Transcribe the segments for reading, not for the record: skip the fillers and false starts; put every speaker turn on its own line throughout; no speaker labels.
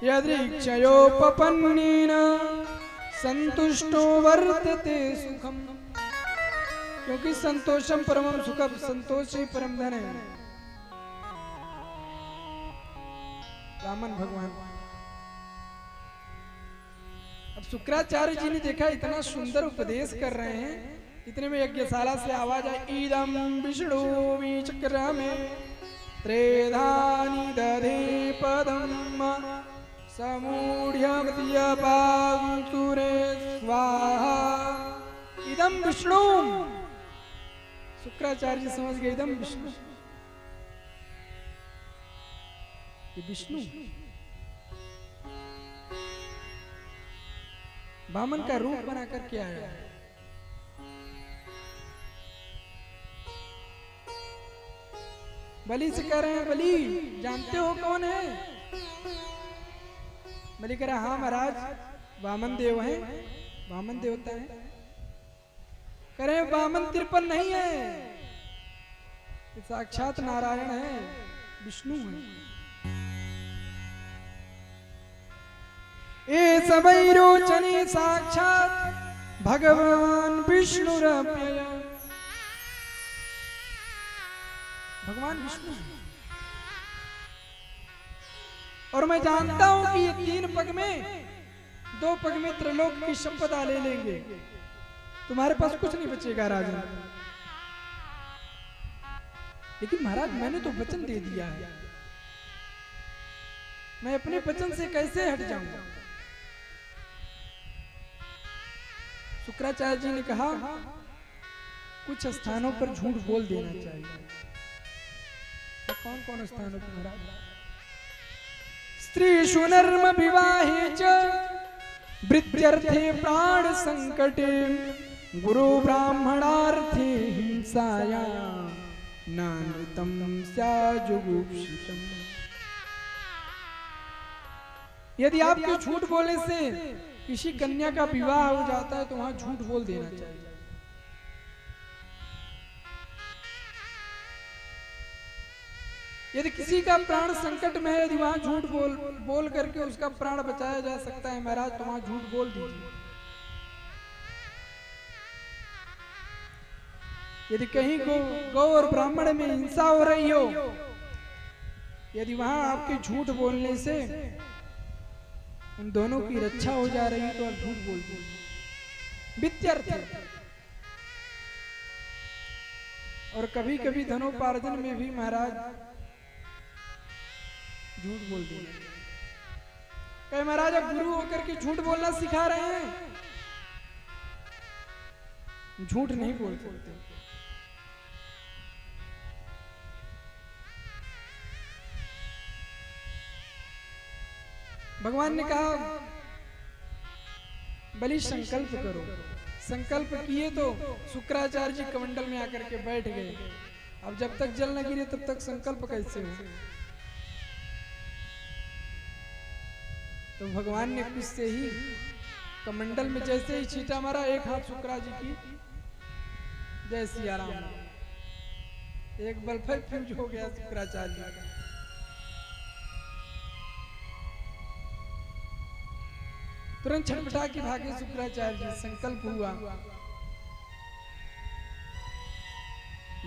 यदृक्षयोपपन्नेन संतुष्टो वर्तते सुखम। क्योंकि संतोषम परमम सुखम, संतोष ही परम धन है। वामन भगवान। अब शुक्राचार्य जी ने देखा इतना सुंदर उपदेश कर रहे हैं, इतने में यज्ञशाला से आवाज आई, इदम विष्णु विचक्र में त्रेधानि दधे पदम समूढ़्य पांसुरे स्वाहा। इदम विष्णु। शुक्राचार्य जी समझ गए इदम विष्णु, ये विष्णु वामन का रूप बना करके आया है। बलि से कह रहे हैं, बलि जानते हो कौन है? बलि कह रहा हाँ महाराज, वामन देव हैं, वामन देवता है। कह रहे वामन तिरपन नहीं है, साक्षात नारायण है, विष्णु है। ए सबई रोचने साक्षात भगवान विष्णुरप्यय। भगवान विष्णु। और मैं जानता हूं कि ये 3 पग में 2 पग में त्रिलोक की संपदा ले लेंगे, तुम्हारे पास कुछ नहीं बचेगा राजन। लेकिन महाराज मैंने तो वचन दे दिया है, मैं अपने वचन से कैसे हट जाऊंगा? शुक्राचार्य जी ने कहा कुछ स्थानों पर झूठ बोल देना चाहिए। तो कौन कौन स्थानों पर महाराज? स्त्रीषु नर्म विवाहे च वृत्यर्थे प्राण संकटे गुरु ब्राह्मणार्थे हिंसायां नानृतं स्याजुगुप्सितम्। यदि आपके झूठ बोलने से किसी कन्या का विवाह हो जाता है तो वहां झूठ बोल देना चाहिए। यदि किसी का प्राण संकट में है, यदि वहां झूठ बोल करके उसका प्राण बचाया जा सकता है महाराज, तो वहां झूठ बोल दीजिए। यदि कहीं गौ और ब्राह्मण में हिंसा हो रही हो, यदि वहां आपके झूठ बोलने से उन दोनों की रक्षा हो जा रही है तो आप झूठ बोल दीजिए। वित्यर्थ। और कभी कभी धनोपार्जन में भी महाराज झूठ बोल देना। कहे महाराज अब गुरु होकर के झूठ बोलना सिखा रहे हैं, झूठ नहीं बोल सकते। भगवान ने कहा बलि संकल्प करो। संकल्प किए तो शुक्राचार्य जी कमंडल में आकर के बैठ गए। अब जब तक जल न गिरे तब तक संकल्प कैसे हो? तो भगवान ने कुछ से ही कमंडल में जैसे ही छींटा मारा, एक हाथ शुक्रा जी की, जय सिया राम, एक बल फिर फ्यूज हो गया शुक्राचार्य जी का। तुरंत छटपटा के भागे शुक्राचार्य जी। संकल्प हुआ।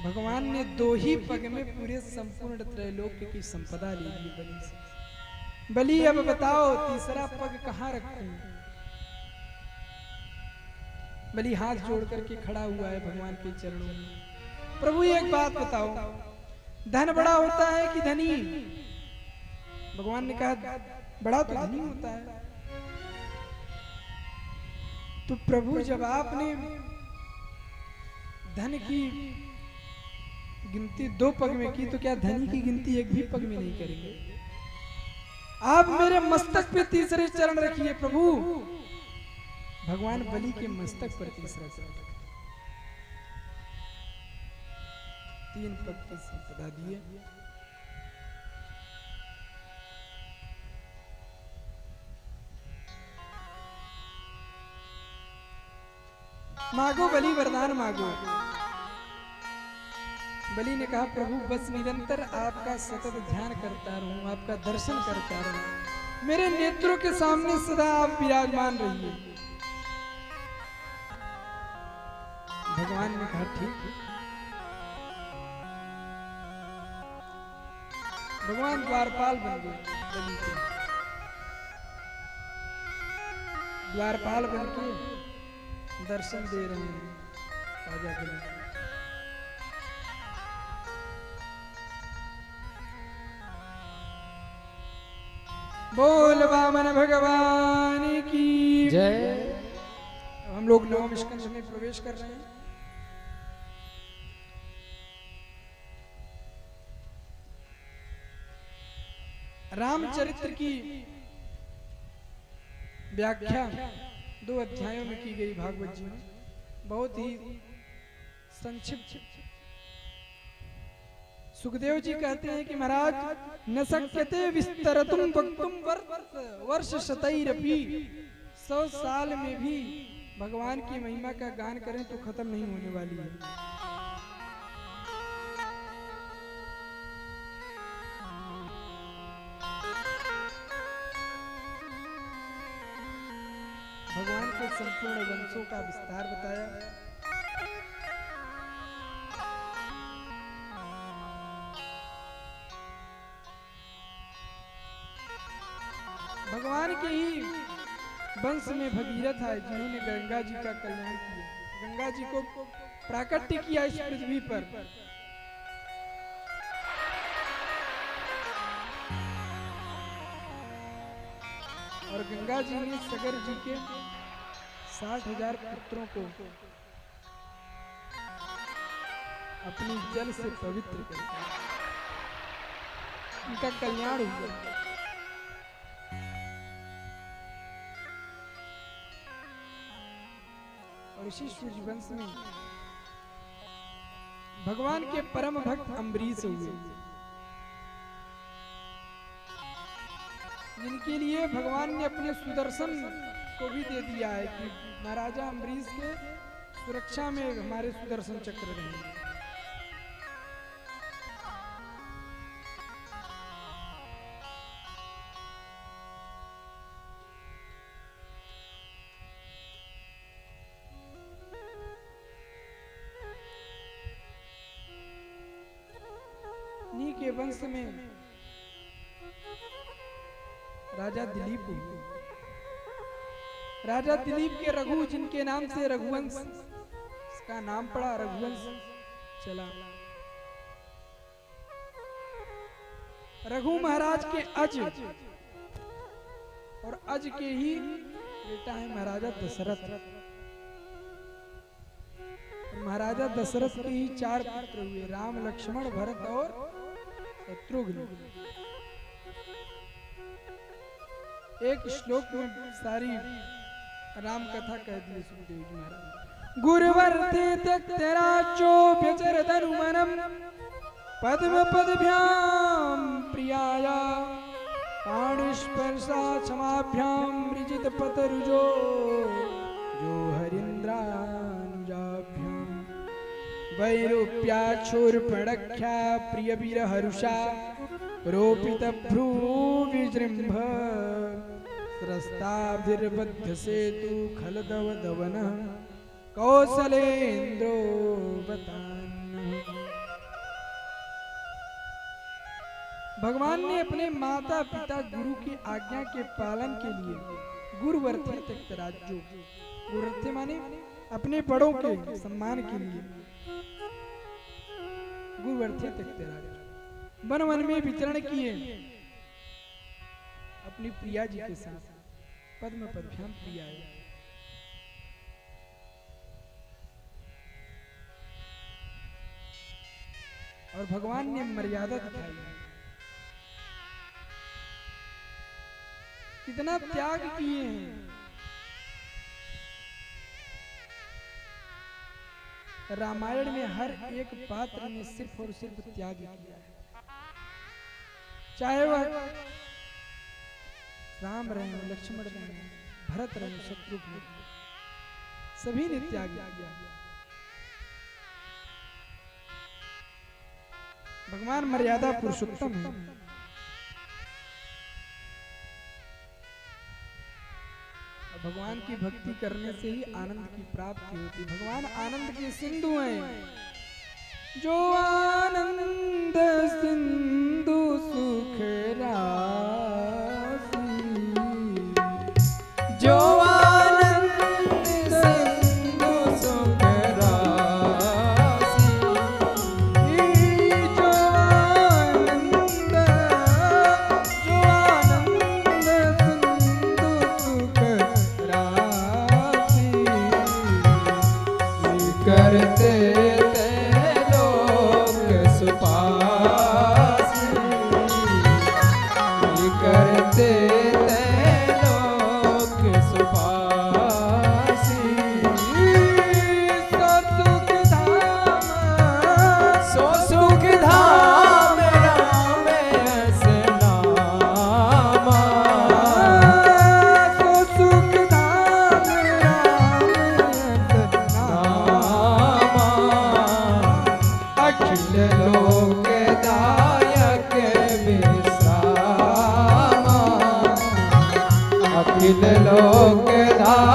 भगवान ने 2 ही पग में पूरे संपूर्ण त्रैलोक्य की संपदा ले ली बलि से। बलि अब बताओ तीसरा पग कहां रखूं? बलि हाथ जोड़ करके खड़ा हुआ है भगवान के चरणों में। प्रभु एक बात बताओ, धन बड़ा होता है कि धनी? भगवान ने कहा बड़ा तो धनी होता है। तो प्रभु जब आपने धन की गिनती 2 पग में की, तो क्या धनी की गिनती 1 भी पग में नहीं करेंगे? आप मेरे मस्तक पे तीसरे चरण रखिए प्रभु। भगवान बलि के मस्तक पर तीसरा चरण, 3 पग की संपदा दिए। मांगो बलि वरदान मांगो। बलि ने कहा प्रभु बस निरंतर आपका सतत ध्यान करता रहूं, आपका दर्शन करता रहूं, मेरे नेत्रों के सामने सदा आप विराजमान रहिए। भगवान ने कहा ठीक है। भगवान द्वारपाल बन गए। द्वारपाल बन के दर्शन दे रहे हैं राजा बलि। बोल वामन भगवान की
जय।
हम लोग नवम स्कंध में प्रवेश कर रहे हैं। रामचरित्र की व्याख्या 2 अध्यायों में की गई भागवत जी में, बहुत ही संक्षिप्त। सुखदेव जी कहते हैं कि महाराज न शक्यते विस्तरतुम वक्तुम वर्ष शतैरपि, 100 साल में भी भगवान की महिमा का गान करें तो खत्म नहीं होने वाली है। भगवान के संपूर्ण वंशों का विस्तार बताया। भगवान के ही वंश में भगीरथ है जिन्होंने गंगा जी का कल्याण किया, गंगा जी को प्राकट्य किया इस पृथ्वी पर। और गंगा जी ने सगर जी के 60,000 पुत्रों को अपनी जल से पवित्र कर दिया, उनका कल्याण हुआ। और इसी सूर्यवंश में भगवान के परम भक्त अम्बरीश हुए, जिनके लिए भगवान ने अपने सुदर्शन को भी दे दिया है कि महाराजा अम्बरीश के सुरक्षा में हमारे सुदर्शन चक्र रहेंगे। नी के वंश में राजा दिलीप हुए। राजा दिलीप के रघु, जिनके नाम से रघुवंश इसका नाम पड़ा, रघुवंश चला। रघु महाराज के अज, और अज के ही बेटा है महाराजा दशरथ। महाराजा दशरथ के ही 4 पुत्र हुए, राम लक्ष्मण भरत और शत्रुघ्न। एक श्लोक में सारी राम कथा कह दी सुखदेव जी महाराज। गुरुवर्ते त्यक्तराज्यो व्यचरत अनुमनम पद्म पदभ्याम प्रियाया पाणिस्पर्शा क्षमाभ्याम मृजित पतरुजो जो हरिन्द्रानुजाभ्याम वैरूप्याक्षोर्पणख्या प्रिय वीर हरुषा रोपित भ्रू विजृंभ स्रस्ताभिर्बद्ध सेतु खलदव दवन कौशलेन्द्रो बतान। भगवान ने अपने माता पिता गुरु की आज्ञा के पालन के लिए गुरुवर्थे त्यक्त राज्यो, गुरुवर्थे माने अपने बड़ों के सम्मान के लिए गुरुवर्थे त्यक्त राज्यो वन वन में विचरण किए अपनी प्रिया जी के साथ। पद्म पदभ्याम प्रिया है। और भगवान ने मर्यादा दिखाई, कितना त्याग किए हैं। रामायण में हर एक पात्र ने सिर्फ और सिर्फ त्याग किया है, चाहे वह राम रहे, लक्ष्मण रहे, भरत रहे, शत्रुघ्न, सभी ने त्याग किया। भगवान मर्यादा पुरुषोत्तम है। भगवान की भक्ति करने से ही आनंद की प्राप्ति होती। भगवान आनंद के सिंधु हैं। जो आनंद सिंधु सुख राशि, जो
करते लोक सुपासी, करते लोक सुपासी। सो सुख धाम राम यस नामा,
सो सुख धाम राम यस नामा।
अखिल लोकदायक विश्रामा, अखिल लोकदायक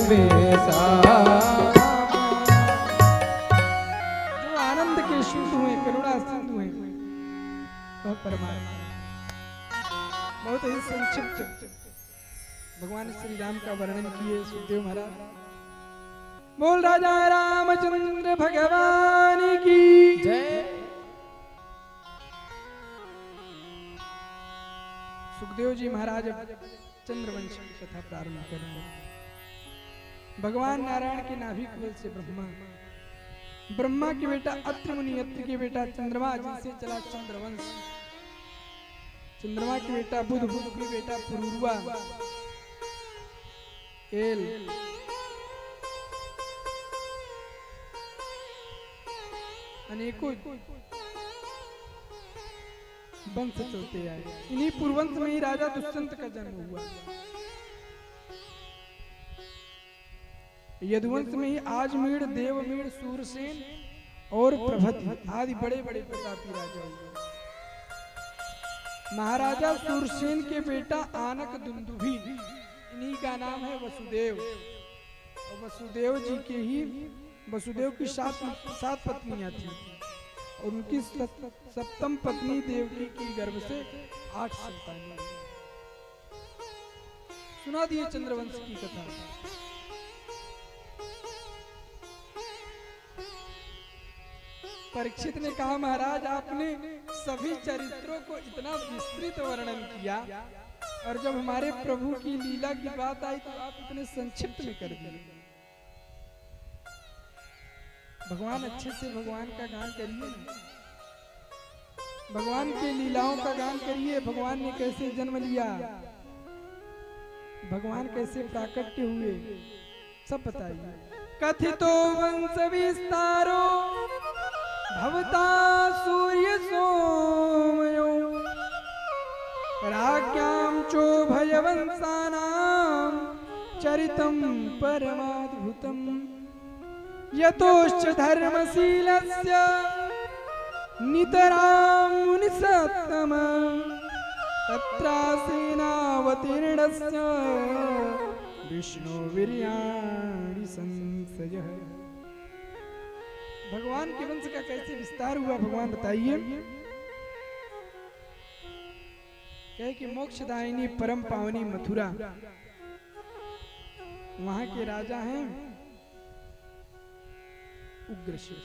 विश्रामा।
जो आनंद के सिंधु हैं, करुणा सिंधु हैं, वह परमात्मा। बहुत ही संक्षिप्त भगवान श्री राम का वर्णन किए सुखदेव महाराज। बोल राजा रामचंद्र भगवान की
जय।
सुखदेव जी महाराज अब चंद्रवंश की कथा प्रारंभ करेंगे। भगवान नारायण के नाभि कमल से ब्रह्मा के बेटा अत्रि मुनि, अत्रि के बेटा चंद्रमा, जिनसे चला चंद्रवंश। चंद्रमा के बेटा बुध, बुध के बेटा पुरुरवा, एल, अनेकों वंश चलते आए। इन्हीं पूर्वंश में ही राजा दुष्यंत का जन्म हुआ। यदुवंश में ही आजमीड़, देवमीड़, सूरसेन और प्रभति आदि बड़े बड़े प्रतापी राजा हुए। महाराजा सूरसेन के बेटा आनक दुंदुभी, इन्हीं का नाम है वसुदेव। और वसुदेव जी के ही वसुदेव की सात पत्नियां थी और उनकी सप्तम पत्नी देवकी की गर्भ से 8 संतानें। सुना दिए चंद्रवंश की कथा। परीक्षित ने कहा, महाराज आपने सभी चरित्रों को इतना विस्तृत वर्णन किया और जब हमारे प्रभु की लीला की बात आई तो आप इतने संक्षिप्त में कर दिए। भगवान अच्छे से भगवान का गान करिए, भगवान के लीलाओं का गान करिए। भगवान ने कैसे जन्म लिया, भगवान कैसे प्राकट्य हुए, सब बताइए। कथितो वंश विस्तारो भवता सूर्य सोमयो, राज्ञां चोभयवंशानां चरितं परमाद्भुतम्। यतोश्च धर्मशीलस्य नितरां मुनिसत्तमः, तत्रासेनावतीर्णस्य विष्णुवीर्याणि संशयः। भगवान के वंश का कैसे विस्तार हुआ, भगवान बताइए। कहे कि मोक्षदायिनी परम पावनी मथुरा, वहां के राजा हैं उग्रसेन।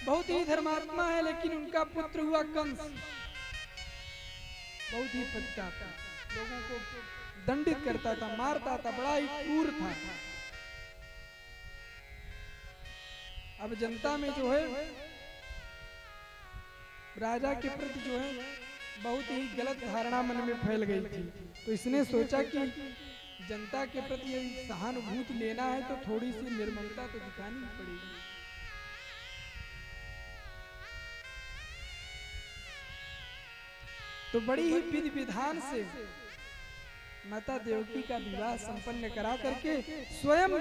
बहुत ही धर्मात्मा है, लेकिन उनका पुत्र हुआ कंस। बहुत ही पतिता, लोगों को दंडित करता था, मारता था, बड़ा ही क्रूर था। अब जनता में जो है राजा के प्रति जो है बहुत ही गलत धारणा मन में फैल गई थी। तो इसने सोचा कि जनता के प्रति यदि सहानुभूति लेना है तो थोड़ी सी निर्ममता तो दिखानी ही पड़ेगी। तो बड़ी ही विधि विधान से माता देवकी का विवाह संपन्न करा करके स्वयं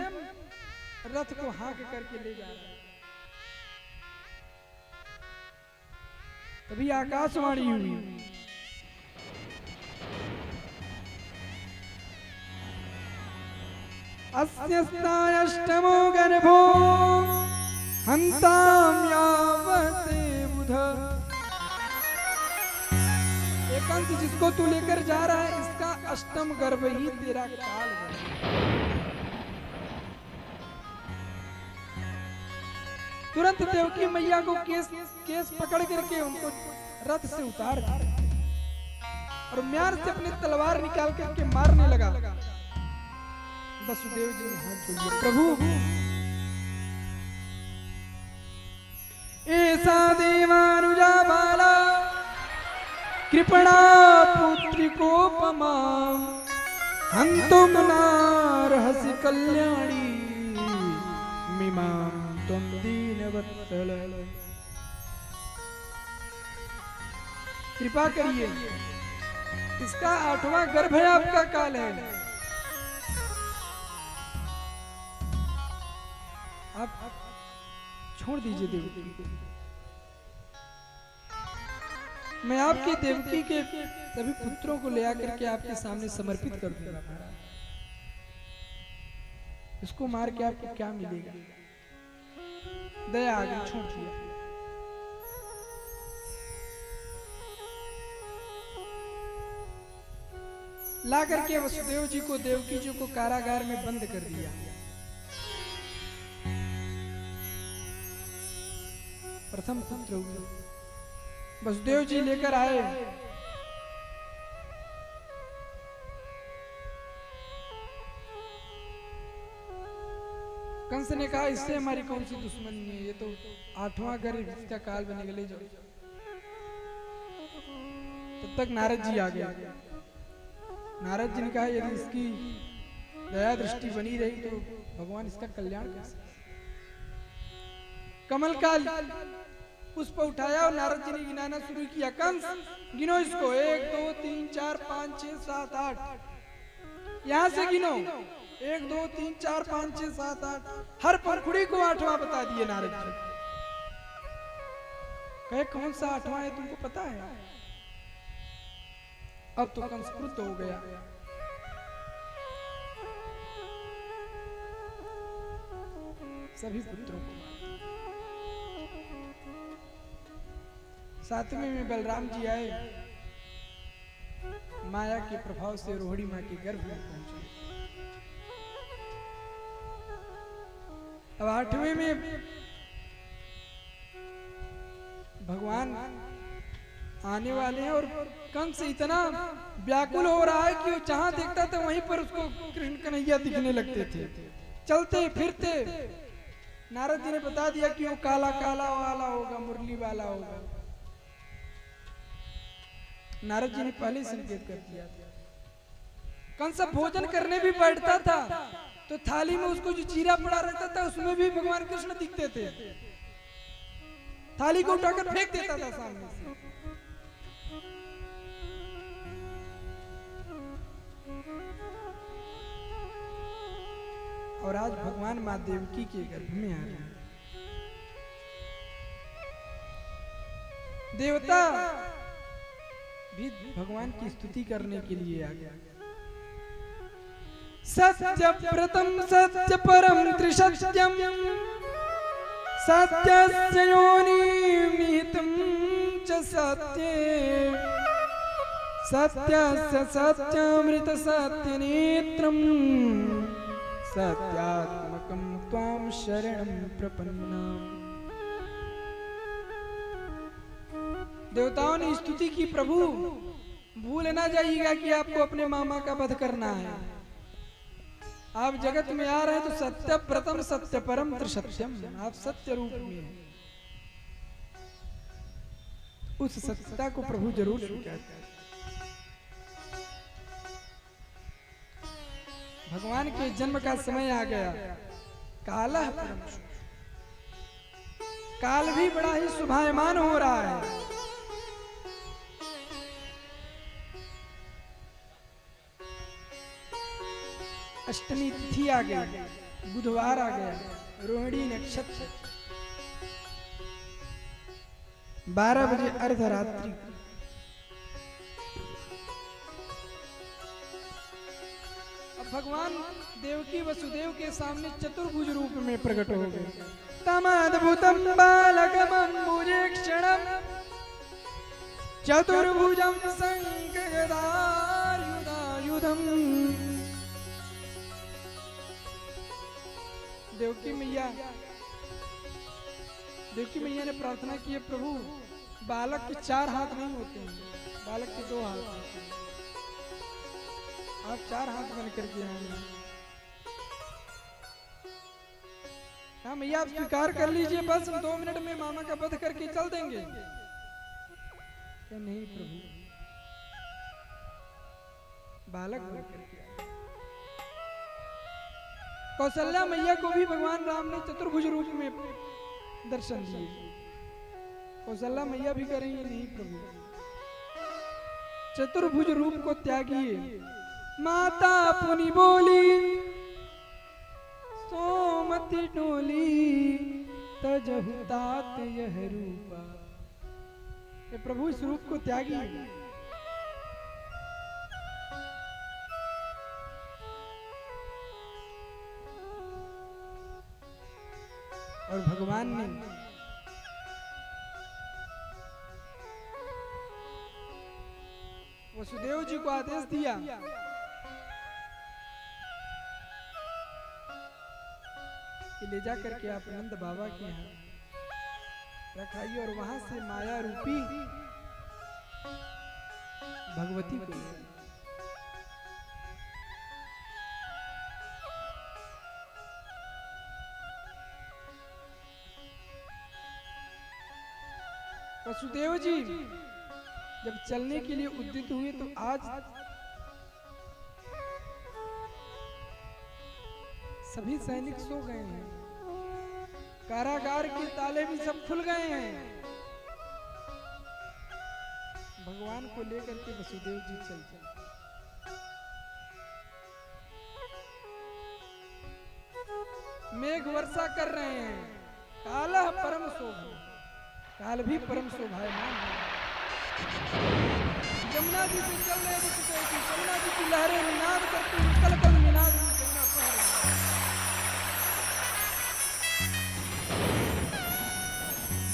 रथ को हाँक करके ले जा रहा है। तभी आकाशवाणी हुई, अस्यस्तायष्टमो गर्भो हन्तां यावते बुध। एक अंश जिसको तू लेकर जा रहा है, इसका अष्टम गर्भ ही तेरा काल है। तुरंत देवकी मैया को केस पकड़ करके उनको रथ से उतार दिया और म्यार से अपनी तलवार निकाल करके मारने लगा। वसुदेव जी ने हाथ जोड़े, प्रभु ऐसा देवानुजा बाला कृपणा पुत्री कोपमा हंतुम नारहसि कल्याणी मिमां त्वं दीनवत्सल। कृपा करिए, इसका 8वां गर्भ है, आपका काल है। आप छोड़ दीजिए देवकी को। मैं आपकी देवकी के सभी पुत्रों को ले आकर के आपके सामने समर्पित कर दूंगा महाराज। इसको मार के आपको क्या मिलेगा? दया आ गई, छोड़ दिया। ला करके वसुदेव जी को, देवकी जी को कारागार में बंद कर दिया। प्रथम पुत्र वसुदेव जी लेकर आए। कंस ने कहा, इससे हमारी कौन सी दुश्मनी है, ये तो 8वां गर्भ, इसका काल में निकले जाओ। तब तक नारद जी आ गए। नारद जी ने कहा, यदि इसकी दया दृष्टि बनी रही तो भगवान इसका कल्याण कर सकते। कमल का पुष्प उठाया और नारद जी ने गिनाना शुरू किया। कंस गिनो इसको, 1 2 3 4 5 6 7 8। यहां से गिनो, 1 2 3 4 5 6 7 8। हर पंखुड़ी को 8वां बता दिए नारद जी। कहे, कौन सा 8वां है तुमको पता है? अब तो कंस क्रुद्ध हो गया। सभी पुत्रों को 7वें में बलराम जी आए, माया के प्रभाव से रोहिणी मां के गर्भ में पहुंचे। अब 8वें में भगवान आने वाले हैं और कंस इतना व्याकुल हो रहा है कि वो जहां देखता था वहीं पर उसको कृष्ण कन्हैया दिखने लगते थे। चलते फिरते नारद जी ने बता दिया कि वो काला काला वाला होगा, मुरली वाला होगा। नारद जी ने पहले संकेत कर दिया था। कंस भोजन करने भी बैठता था तो थाली में उसको जो चीरा पड़ा रहता था उसमें भी भगवान कृष्ण दिखते थे। थाली को उठाकर फेंक देता था सामने से। और आज भगवान मां देवकी के गर्भ में आ रहे हैं। देवता भी भगवान की स्तुति करने के लिए आ गया। सत्य प्रथम सत्य परम त्रिसत्यम सत्यस्य योनिमिहितं च सत्ये सत्यस्य सत्यामृत सत्यनेत्रम् सत्यात्मकं त्वां शरणं प्रपन्नाम्। देवताओं ने स्तुति की, प्रभु भूल ना जाइएगा कि आपको अपने मामा का वध करना है। आप जगत में आ रहे हैं तो सत्य प्रथम सत्य परम त्रिसत्यम, आप सत्य रूप में हैं। उस सत्यता को प्रभु जरूर स्वीकार करें। भगवान के जन्म का समय आ गया। काला परम, काल भी बड़ा ही शुभायमान हो रहा है। अष्टमी तिथि आ गई, बुधवार आ गया, रोहिणी नक्षत्र, 12 बजे अर्धरात्रि। अब भगवान देवकी वसुदेव के सामने चतुर्भुज रूप में प्रकट हो गए। तमद्भुतम बालकमं भुजेक्षणं चतुर्भुजं शंखगदायुधायुधम्। देवकी मैया ने प्रार्थना की है, प्रभु बालक के 4 हाथ नहीं होते हैं, बालक के 2 हाथ होते हैं, आप 4 हाथ बन करके आए। हाँ मैया आप स्वीकार कर लीजिए, बस हम 2 मिनट में मामा का वध करके चल देंगे। क्या नहीं प्रभु, बालक बन करके आए। कौशल्या मैया को भी भगवान राम ने चतुर्भुज रूप में दर्शन दिए। कौशल्या मैया भी करेंगे, नहीं प्रभु चतुर्भुज रूप को त्यागिए। माता पुनि बोली सोमति डोली तजहु तात यह रूपा। ये प्रभु इस रूप को त्यागिए। और भगवान ने वसुदेव जी को आदेश दिया कि ले जा करके आप नंद बाबा के यहाँ रखाइए और वहां से माया रूपी भगवती को ले। वसुदेव जी जब चलने के लिए उद्यत हुए तो आज सभी सैनिक सो गए हैं, कारागार के ताले भी सब खुल गए हैं। भगवान को लेकर के वसुदेव जी चलते। मेघ वर्षा कर रहे हैं, काला परम शोभा, काल भी परम शोभायमान है। जमुना जी से चल रहे वसुदेव जी, जमुना जी की लहरें निनाद करती हुई कल कल निनाद में जमुना बह रही है।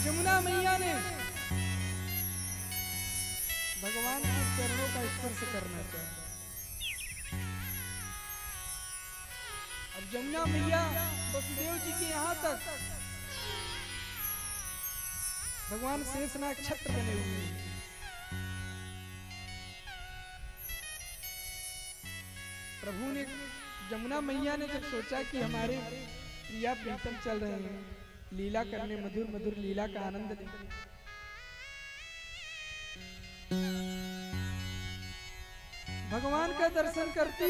जमुना मैया ने भगवान के चरणों का स्पर्श करना चाहिए। अब जमुना मैया वसुदेव जी के यहाँ तक भगवान शेषनाग छत्र बने हुए हैं। प्रभु ने जमुना मैया ने जब सोचा कि हमारे प्रिया प्रीतम चल रहे हैं लीला करने, मधुर मधुर लीला का आनंद लें, भगवान का दर्शन करती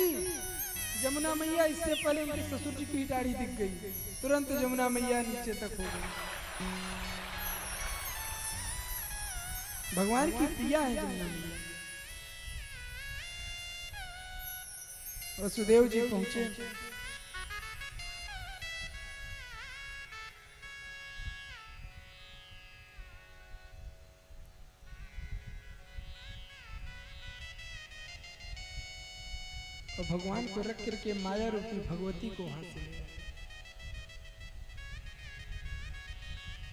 जमुना मैया इससे पहले उनके ससुर जी की दाढ़ी दिख गई, तुरंत जमुना मैया नीचे तक हो गई। भगवान की प्रिया है जमुना मैया। वसुदेव जी पहुंचे, और भगवान को रख करके माया रूपी भगवती को वहां से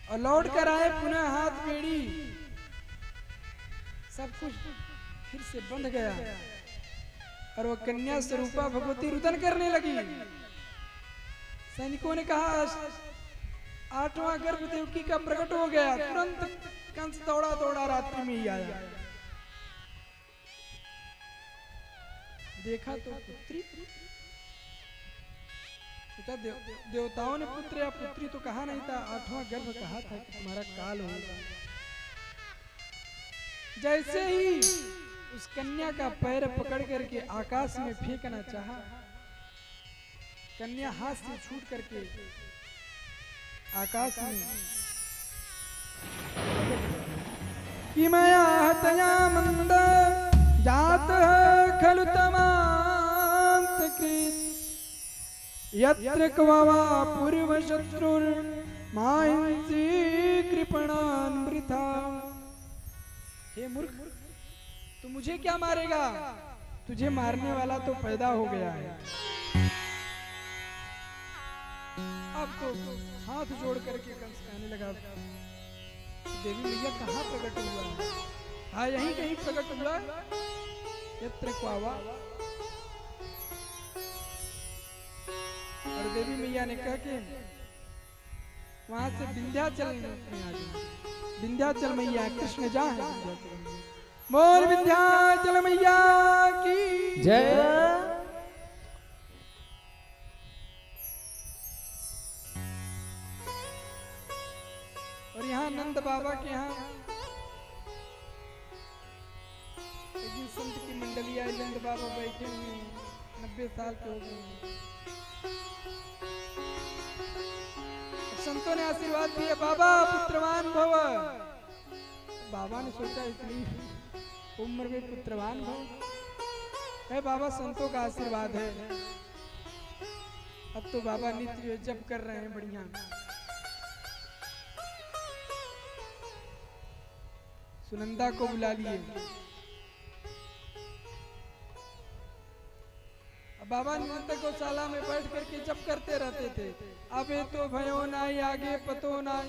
और लौट कर आए। पुनः हाथ बेड़ी, सब कुछ फिर से बंध गया और वो कन्या स्वरूपा भगवती रुदन करने लगी। सैनिकों ने कहा 8वां गर्भ देवकी का प्रकट हो गया। तुरंत कंस दौड़ा दौड़ा रात्रि में ही आया, देखा तो पुत्री, सोचा देवताओं ने पुत्र या पुत्री तो कहा नहीं था, 8वां गर्भ कहा था कि तुम्हारा काल होगा। जैसे ही उस कन्या का पैर पकड़ करके आकाश में फेंकना चाहा, कन्या हाथ से छूट करके आकाश में कि मया हतया मंद जात खलु तमांतकृत यत्र क्ववा पूर्व शत्रुर माहिंसी कृपणान वृथा। हे मूर्ख, तू मुझे क्या मारेगा? तू तुझे मारने वाला तो पैदा हो गया है। अब तो हाथ जोड़ करके कंस कहने लगा, देवी मैया कहाँ प्रकट हुआ है? हाँ यहीं कहीं प्रकट हुआ, यत्र क्वावा। और देवी मैया ने कहा कि वहां से विंध्याचल में आ जाओ। विंध्याचल मैया कृष्ण जा है विंध्याचल मैया। बोल विंध्याचल मैया की
जय।
और यहाँ नंद बाबा के यहाँ एक दिन संत की मंडली आई, नंद बाबा बैठे हुए हैं, 90 साल के हो गए हैं। संतों ने आशीर्वाद दिए, बाबा पुत्रवान भव। बाबा ने सोचा इतनी उम्र में पुत्रवान भव है, बाबा संतों का आशीर्वाद है। अब तो बाबा नित्य जप कर रहे हैं बढ़िया। सुनंदा को बुला लिए। बाबा नंद गौशाला में बैठ करके जप करते रहते थे। अबे तो भयो नाई आगे पतो नाई,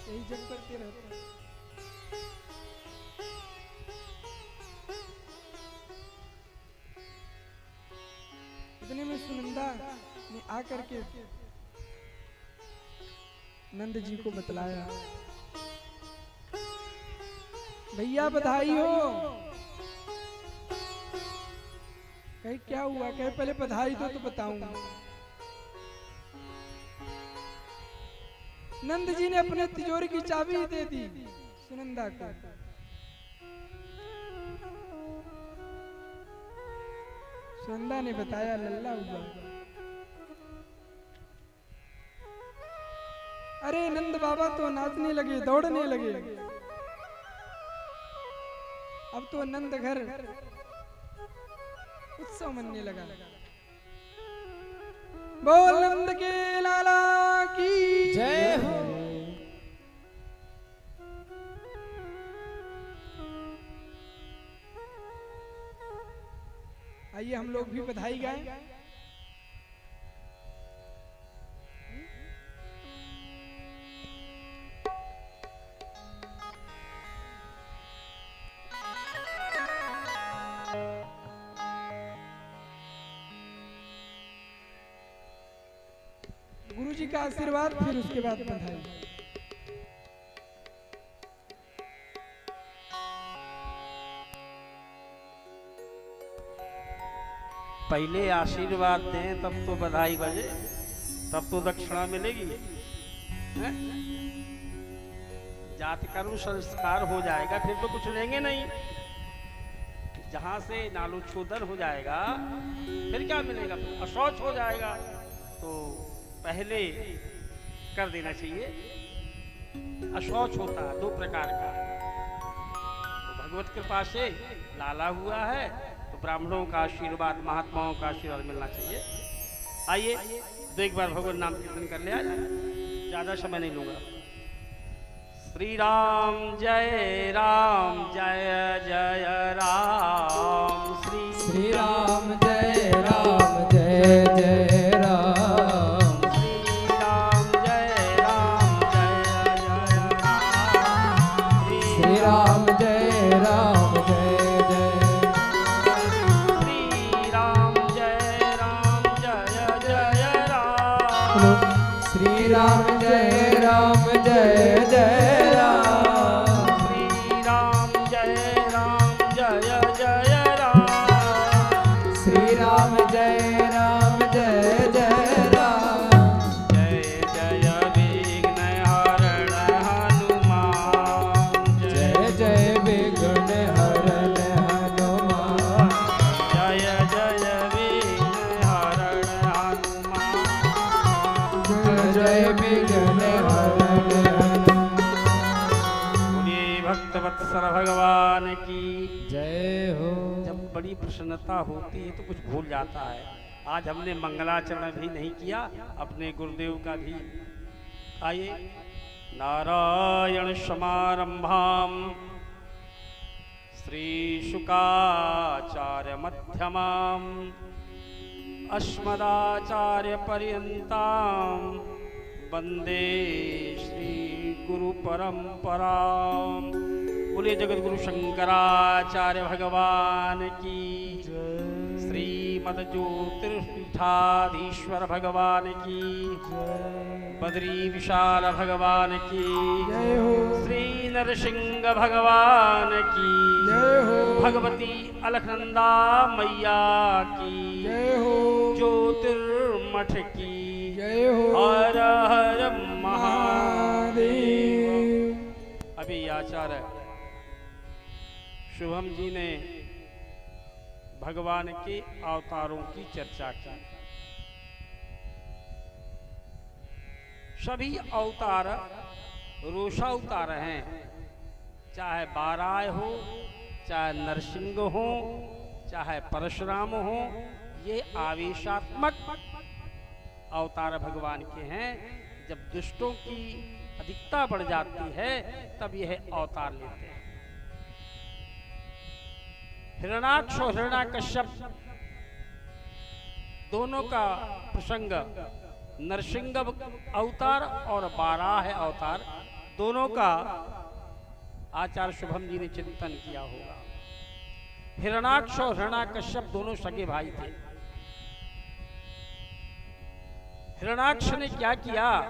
यही जप करते रहते। इतने में सुनंदा ने आकर के नंद जी को बतलाया, भैया बधाई हो। कहे क्या हुआ? कहे पहले बधाई दो तो बताऊंगा। नंद जी ने अपने तिजोरी की चाबी दे दी सुनंदा को। सुनंदा ने बताया लल्ला हुआ। अरे नंद बाबा तो नाचने लगे, दौड़ने लगे। अब तो नंद घर उत्सव मनने लगा। बोल नंद के लाला की
जय हो।
आइए हम लोग भी बधाई गाएं। गुरु जी का आशीर्वाद, फिर उसके बाद बधाई।
पहले आशीर्वाद दें तब तो बधाई बजे, तब तो दक्षिणा मिलेगी। हैं? जाति कर्म संस्कार हो जाएगा फिर तो कुछ लेंगे नहीं। जहां से नालुछोदन हो जाएगा फिर क्या मिलेगा? अशौच हो जाएगा। तो पहले कर देना चाहिए। अशौच होता है 2 प्रकार का। तो भगवत कृपा से लाला हुआ है तो ब्राह्मणों का आशीर्वाद, महात्माओं का आशीर्वाद मिलना चाहिए। आइए तो एक बार भगवान नाम कीर्तन कर लिया, ज्यादा समय नहीं लूंगा। श्री राम जय जय राम।
श्री राम जय जय राम।
श्री राम जय जय राम।
श्री राम जय जय।
श्री राम जय जय राम।
श्री राम जय जय राम।
श्री राम जय जय राम।
श्री राम जय जय राम।
जय जय विघ्न हरण हनुमान।
जय जय विघ्न हरण हनुमान।
जय जय विघ्न हरण हनुमान।
जय विघ्न हरण हनुमान।
बोलिए भक्तवत्सल भगवान की
जय हो।
जब बड़ी प्रसन्नता होती है तो कुछ भूल जाता है। आज हमने मंगलाचरण भी नहीं किया अपने गुरुदेव का भी। आइए नारायण समारंभाम श्री शुकाचार्य मध्यमाम् अस्मदाचार्य पर्यन्तां वंदे श्री गुरु परंपरां। बोले जगत गुरु शंकराचार्य भगवान की, श्रीमद ज्योतिर्पीठाधीश्वर भगवान की, बद्री विशाल भगवान की,
जय हो।
श्री नरसिंह भगवान की,
जय हो।
भगवती अलखनंदा मैया की,
जय हो।
ज्योतिर्मठ की,
जय हो।
हर हर
महादेव।
अभी आचार्य शुभम जी ने भगवान के अवतारों की चर्चा की। सभी अवतार रोषावतार हैं, चाहे बाराय हो, चाहे नरसिंह हो, चाहे परशुराम हो, ये आवेशात्मक अवतार भगवान के हैं। जब दुष्टों की अधिकता बढ़ जाती है तब यह अवतार लेते हैं। हिरण्याक्ष और हिरण्याकश्यप दोनों का प्रसंग, नरसिंह अवतार और बाराह अवतार दोनों का आचार्य शुभम जी ने चिंतन किया होगा। हिरण्याक्ष और हिरण्याकश्यप दोनों सगे भाई थे। हिरण्याक्ष ने क्या किया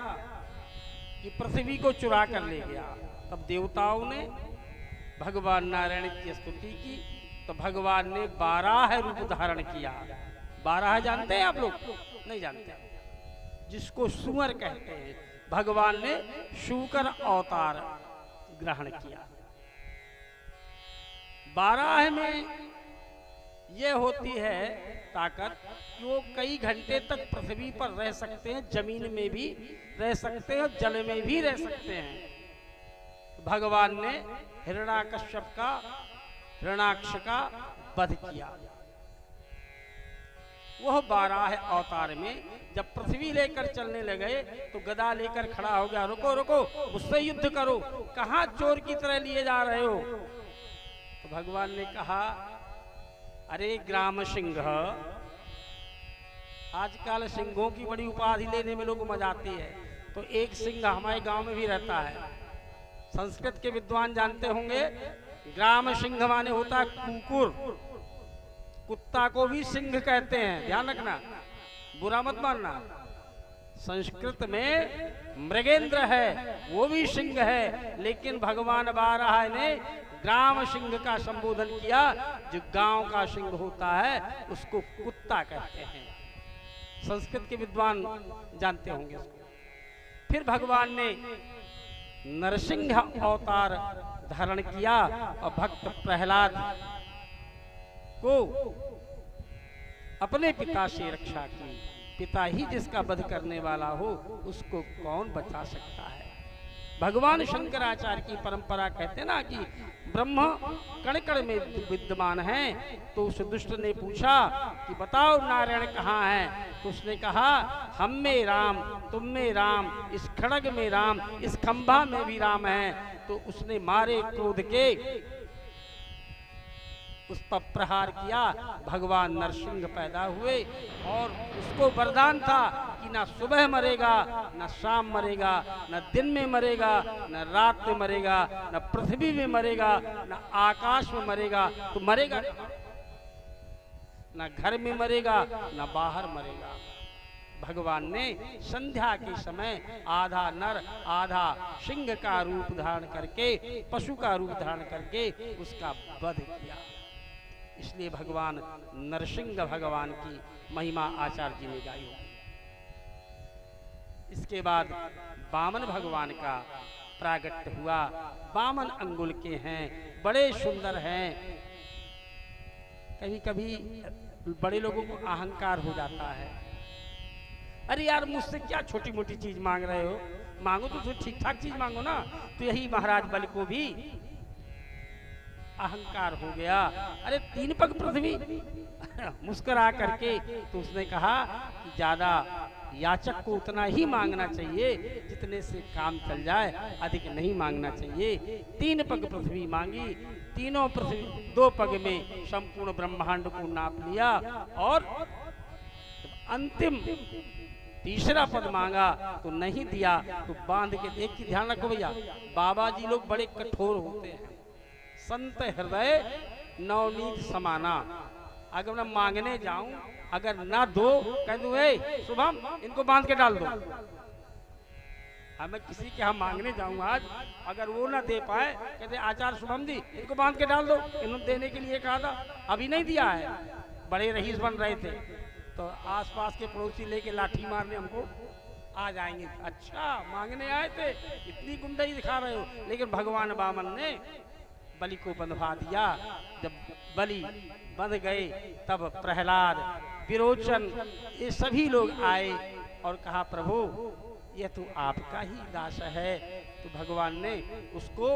कि पृथ्वी को चुरा कर ले गया। तब देवताओं ने भगवान नारायण की स्तुति की तो भगवान ने बाराह रूप धारण किया। बाराह जानते हैं आप लोग? नहीं जानते। जिसको सुअर कहते हैं, भगवान ने शूकर अवतार ग्रहण किया। बाराह में यह होती है ताकत कि वो कई घंटे तक पृथ्वी पर रह सकते हैं, जमीन में भी रह सकते हैं, जल में भी रह सकते हैं। भगवान ने हिरण्याक्ष का वध किया। वह बाराह अवतार में जब पृथ्वी लेकर चलने लगे तो गदा लेकर खड़ा हो गया। रुको रुको, मुझसे युद्ध करो, कहां चोर की तरह लिए जा रहे हो? तो भगवान ने कहा, अरे ग्राम सिंह, आजकल सिंहों की बड़ी उपाधि लेने में लोग मजा आती है। तो एक सिंह हमारे गांव में भी रहता है। संस्कृत के विद्वान जानते होंगे, ग्राम सिंह माने होता कुकुर। कुत्ता को भी सिंह कहते हैं, ध्यान रखना, बुरा मत मानना। संस्कृत में मृगेंद्र है, वो भी सिंह है, लेकिन भगवान बाराह ने ग्राम सिंह का संबोधन किया। जो गांव का सिंह होता है उसको कुत्ता कहते हैं। संस्कृत के विद्वान जानते होंगे उसको। फिर भगवान ने नरसिंह अवतार धारण किया और भक्त प्रहलाद को अपने पिता से रक्षा की। पिता ही जिसका वध करने वाला हो उसको कौन बचा सकता है? भगवान शंकराचार्य की परंपरा कहते ना कि ब्रह्म कण कण में विद्यमान है। तो उस दुष्ट ने पूछा कि बताओ नारायण कहाँ है? तो उसने कहा, हम में राम, तुम में राम, इस खड़ग में राम, इस खंभा में भी राम है। तो उसने मारे क्रोध के उस पर प्रहार किया। भगवान नरसिंह पैदा हुए और उसको वरदान था कि ना सुबह मरेगा, ना शाम मरेगा, ना दिन में मरेगा, ना रात में मरेगा, ना पृथ्वी में मरेगा, ना आकाश में मरेगा। तो मरेगा ना घर में मरेगा, ना बाहर मरेगा। भगवान ने संध्या के समय आधा नर आधा सिंह का रूप धारण करके, पशु का रूप धारण करके उसका वध किया। इसलिए भगवान नरसिंह भगवान की महिमा आचार्य जी ने गाई। इसके बाद वामन भगवान का प्रागट्य हुआ। वामन अंगुल के हैं, बड़े सुंदर हैं। कभी कभी बड़े लोगों को अहंकार हो जाता है, अरे यार मुझसे क्या छोटी मोटी चीज मांग रहे हो, मांगो तो ठीक ठाक चीज मांगो ना। तो यही महाराज बलि को भी अहंकार हो गया। अरे 3 पग पृथ्वी मुस्कुरा करके तो उसने कहा कि ज्यादा याचक को उतना ही मांगना चाहिए जितने से काम चल जाए, अधिक नहीं मांगना चाहिए। 3 पग पृथ्वी मांगी तीनों पृथ्वी 2 पग में संपूर्ण ब्रह्मांड को नाप लिया और अंतिम तीसरा पद मांगा तो नहीं दिया, तो बांध के देख के ध्यान रखो भैया, बाबा जी लोग बड़े कठोर होते हैं। संत हृदय नवनीत समाना, अगर मैं मांगने जाऊं अगर ना दो कह दो ए शुभम इनको बांध के डाल दो। मैं किसी के यहाँ मांगने जाऊंगा आज, अगर वो ना दे पाए कहते आचार्य शुभम जी इनको बांध के डाल दो, इन्होंने देने के लिए कहा था अभी नहीं दिया है। बड़े रईस बन रहे थे तो आसपास के पड़ोसी लेके लाठी मारने हमको आ जाएंगे। अच्छा मांगने आए थे, इतनी गुंडाई दिखा रहे हो। लेकिन भगवान वामन ने बलि को बंधवा दिया। जब बलि बंध गए तब प्रहलाद, विरोचन ये सभी लोग आए और कहा प्रभु यह तो आपका ही दास है। तो भगवान ने उसको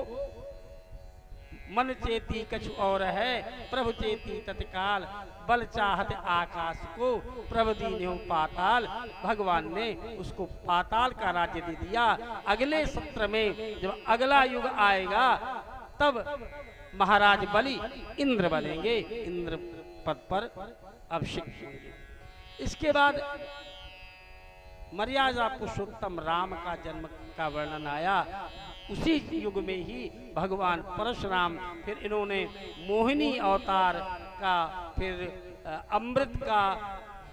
मन चेती कछु और है प्रभु चेती तत्काल, बल चाहत आकाश को प्रभु दीन्यो पाताल। भगवान ने उसको पाताल का राज्य दे दिया। अगले सत्र में जब अगला युग आएगा तब महाराज बलि इंद्र बनेंगे, इंद्र पद पर अभिषिक्त होंगे। इसके बाद मर्यादा पुरुषोत्तम राम का जन्म का वर्णन आया। उसी युग में ही भगवान परशुराम, फिर इन्होंने मोहिनी अवतार का, फिर अमृत का,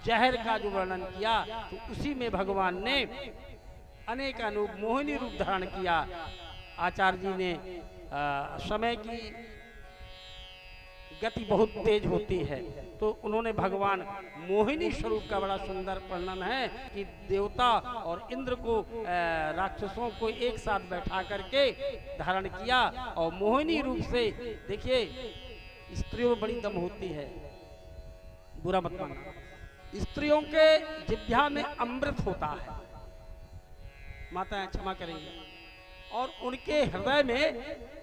जहर का जो वर्णन किया, तो उसी में भगवान ने अनेक अनूप मोहिनी रूप धारण किया। आचार्य जी ने समय की गति बहुत तेज होती है तो उन्होंने भगवान मोहिनी स्वरूप का बड़ा सुंदर वर्णन है कि देवता और इंद्र को राक्षसों को एक साथ बैठा करके धारण किया और मोहिनी रूप से, देखिए स्त्रियों में बड़ी दम होती है, बुरा मत मानना, स्त्रियों के जिह्वा में अमृत होता है, माताएं क्षमा करेंगी, और उनके हृदय में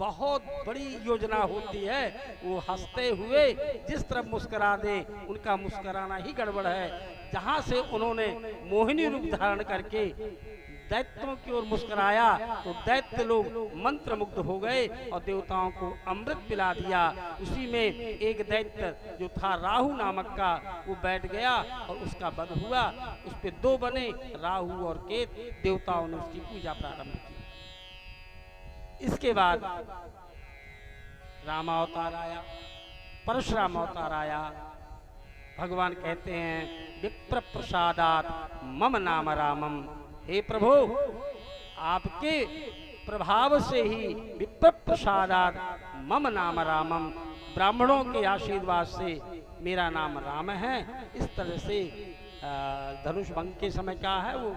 बहुत बड़ी योजना होती है। वो हंसते हुए जिस तरफ मुस्कुरा दे उनका मुस्कुराना ही गड़बड़ है। जहां से उन्होंने मोहिनी रूप धारण करके दैत्यों की ओर मुस्कुराया तो दैत्य लोग मंत्र मुग्ध हो गए और देवताओं को अमृत पिला दिया। उसी में एक दैत्य जो था राहु नामक का, वो बैठ गया और उसका वध हुआ। उस पे 2 बने, राहु और केत। देवताओं ने उसकी पूजा प्रारंभ की। इसके बाद राम अवतार आया, परशुराम अवतार आया। भगवान कहते हैं विप्र प्रसादात मम नाम रामम, हे प्रभु आपके प्रभाव से ही विप्र प्रसादात मम नाम रामम, ब्राह्मणों के आशीर्वाद से मेरा नाम राम है। इस तरह से धनुष भंग के समय क्या है, वो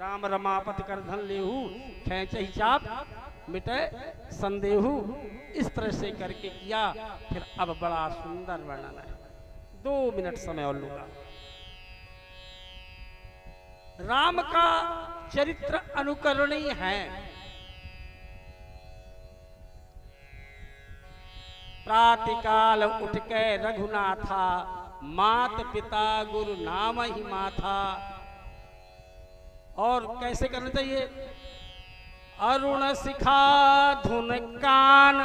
राम रमापत कर धन लेहू खेच ही चाप मिटे संदेहू, इस तरह से करके किया। फिर अब बड़ा सुंदर वर्णन है, 2 मिनट समय और लूंगा। राम का चरित्र अनुकरणीय है। प्रातिकाल उठ के रघुनाथा, मात पिता गुरु नाम ही माथा। और कैसे करना चाहिए, अरुण शिखा धुन कान,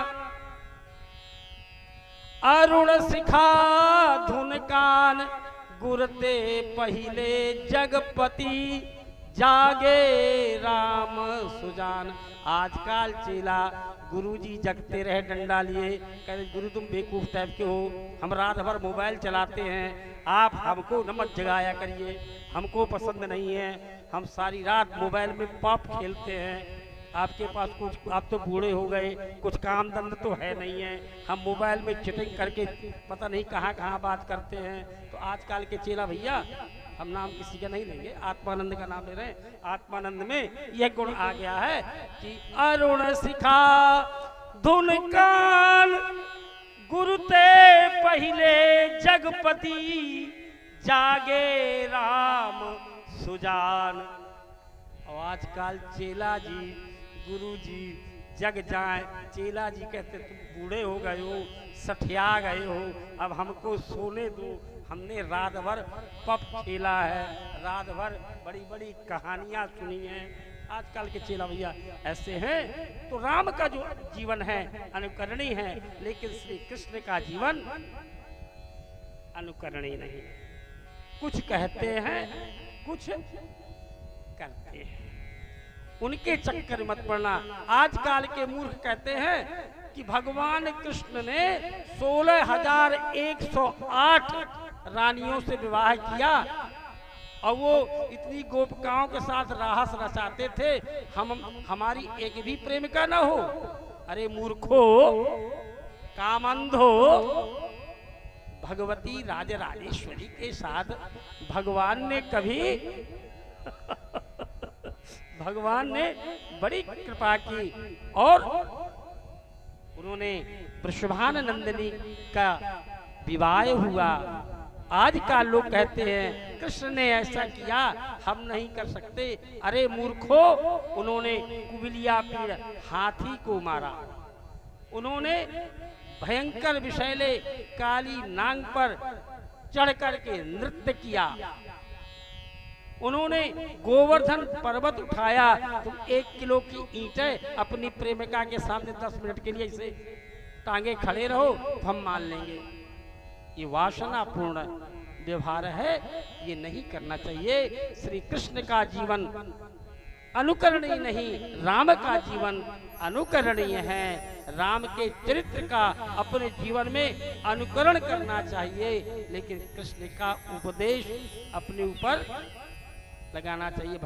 अरुण शिखा धुन कान, गुरते पहिले जगपति, जागे राम सुजान। आजकल चेला गुरुजी जगते रहे डंडा लिए, कहते गुरु तुम बेवकूफ टाइप के हो, हम रात भर मोबाइल चलाते हैं, आप हमको न मत जगाया करिए, हमको पसंद नहीं है, हम सारी रात मोबाइल में पॉप खेलते हैं, आपके पास कुछ, आप तो बूढ़े हो गए, कुछ काम धंधा तो है नहीं है, हम मोबाइल में चैटिंग करके पता नहीं कहाँ कहाँ बात करते हैं। तो आजकल के चेला भैया, हम नाम किसी का नहीं लेंगे, आत्मानंद का नाम ले रहे हैं। आत्मानंद में यह गुण आ गया है कि अरुण शिखा धुन कान, गुरुते पहिले जगपति, जागे राम सुजान। और आजकल चेला जी गुरु जी जग जाए, चेला जी कहते तुम बूढ़े हो गए हो, सठिया गए हो, अब हमको सोने दो, हमने रात भर पब खेला है, रात भर बड़ी बड़ी कहानियां सुनी हैं, आजकल के चेला भैया ऐसे हैं। तो राम का जो जीवन है अनुकरणीय है, लेकिन श्री कृष्ण का जीवन अनुकरणीय नहीं। कुछ कहते हैं, कुछ करते हैं, उनके चक्कर मत पड़ना। आजकल के मूर्ख कहते हैं कि भगवान कृष्ण ने 16,108 रानियों से विवाह किया और वो इतनी गोपिकाओं के साथ राहस रचाते थे, हमारी एक भी प्रेमिका न हो। अरे मूर्खो, कामंधो, भगवती राजराजेश्वरी के साथ भगवान ने कभी भगवान ने बड़ी कृपा की और उन्होंने वृषभानंदिनी का विवाह हुआ। आज का लोग कहते हैं कृष्ण ने ऐसा किया, हम नहीं कर सकते। अरे मूर्खो, उन्होंने कुबिलिया पीड़ हाथी को मारा, उन्होंने भयंकर विषैले काली नांग पर चढ़ करके नृत्य किया, उन्होंने गोवर्धन पर्वत उठाया। तुम 1 किलो की ईंटें अपनी प्रेमिका के सामने 10 मिनट के लिए इसे टांगे खड़े रहो तो हम मान लेंगे। ये वासनापूर्ण व्यवहार है, ये नहीं करना चाहिए। श्री कृष्ण का जीवन अनुकरणीय नहीं, राम का जीवन अनुकरणीय है। राम के चरित्र का अपने जीवन में अनुकरण करना चाहिए, लेकिन कृष्ण का उपदेश अपने ऊपर लगाना चाहिए।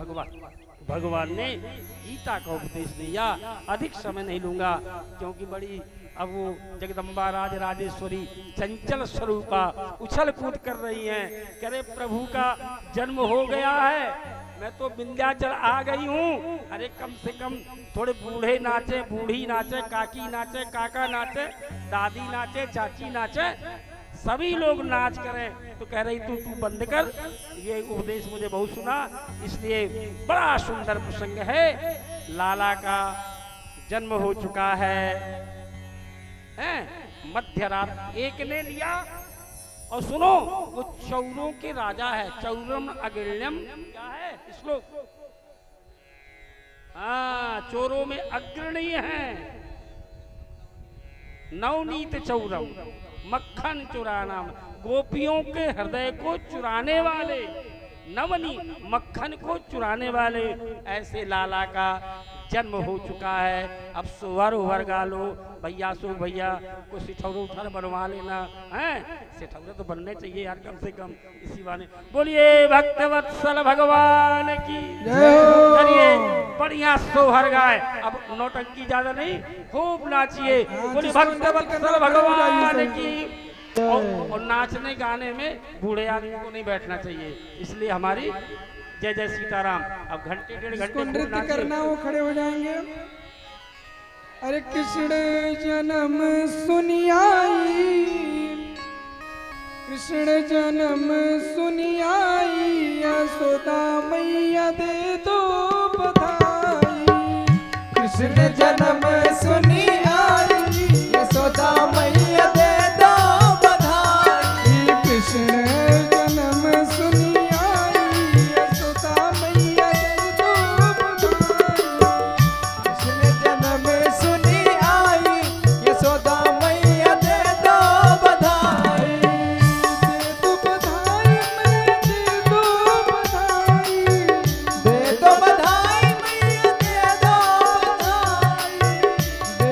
भगवान ने गीता का उपदेश दिया। अधिक समय नहीं लूंगा क्योंकि बड़ी अब वो जगदम्बा राज राजेश्वरी चंचल स्वरूपा उछल कूद कर रही हैं। कह रहे प्रभु का जन्म हो गया है, मैं तो विंध्याचल आ गई हूँ। अरे कम से कम थोड़े बूढ़े नाचे, बूढ़ी नाचे, काकी नाचे, काका नाचे, दादी नाचे, चाची नाचे, सभी लोग नाच करें। तो कह रही तू बंद कर। ये उपदेश मुझे बहुत सुना, इसलिए बड़ा सुंदर प्रसंग है। लाला का जन्म हो चुका है, मध्य रात एक ने लिया। और सुनो, वो चौरों के राजा है, चौरम अग्रण्यम क्या है श्लोक? हाँ, चोरों में अग्रणीय है। नवनीत चौरम, मक्खन चुराना, गोपियों के हृदय को चुराने वाले, नवनी मक्खन को चुराने वाले, ऐसे लाला का जन्म हो चुका है। अब सुवर उवर गालो भैया, सो भैया को सिठौर उठर बनवा लेना है। सिठौर तो बनने चाहिए यार, कम से कम इसी बहाने। बोलिए भक्तवत्सल भगवान की करिए बढ़िया सोहर गाय। अब नौटंकी ज्यादा नहीं, खूब नाचिए। बोलिए भक्तवत्सल भगवान की। और नाचने गाने में बूढ़े आदमी को नहीं बैठना चाहिए, इसलिए हमारी जय जय सीताराम। अब घंटे 1.5 घंटे
नृत्य करना, वो खड़े हो जाएंगे। अरे कृष्ण जन्म सुनियाई, कृष्ण जन्म सुनियाई, यशोदा मैया दे दो बधाई।
कृष्ण जन्म सुनियाई, यशोदा मैया दे दो बधाई।
कृष्ण जन्म सुनियाई, यशोदा मैया दे दो बधाई।
कृष्ण जन्म सुनियाई, यशोदा मैया दे दो बधाई।
दे दो बधाई, मैया दे दो बधाई।
दे दो बधाई मैया दे दो बधाई।
दे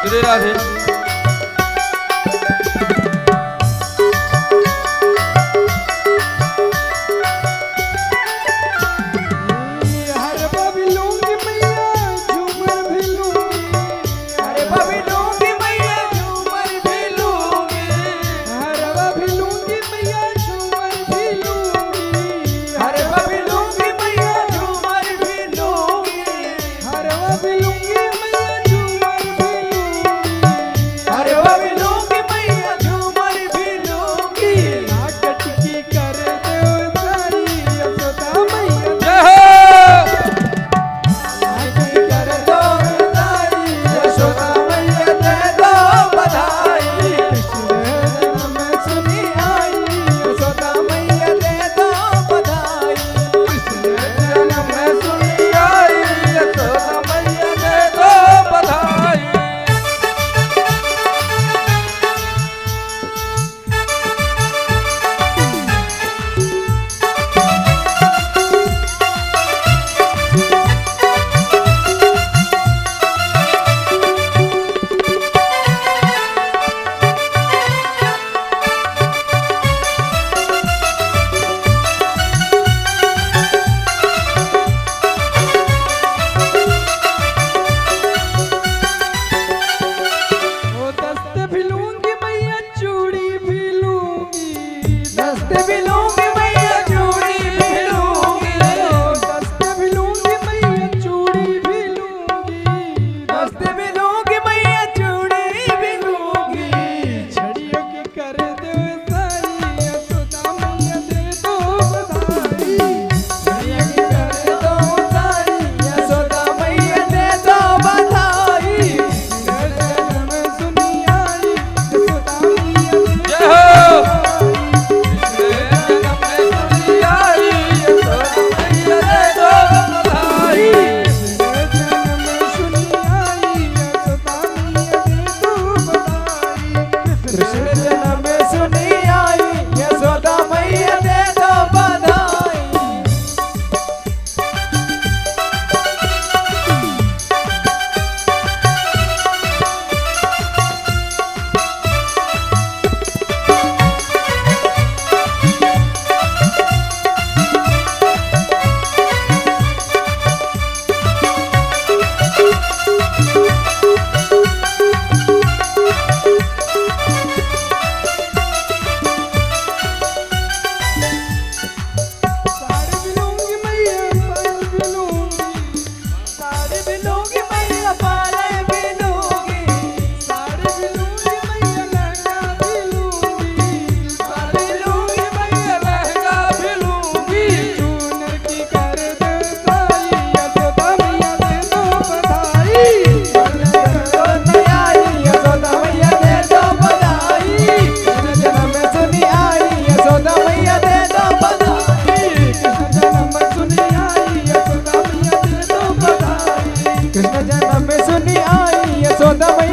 श्री राधे।
लल्ला जन्म में सुनी आई यशोदा मैया दे दो बधाई।
कृष्ण जन्म सुनी आई यशोदा मैया दे दो बधाई।
कृष्ण जन्म में सुनी आई यशोदा मैया दे दो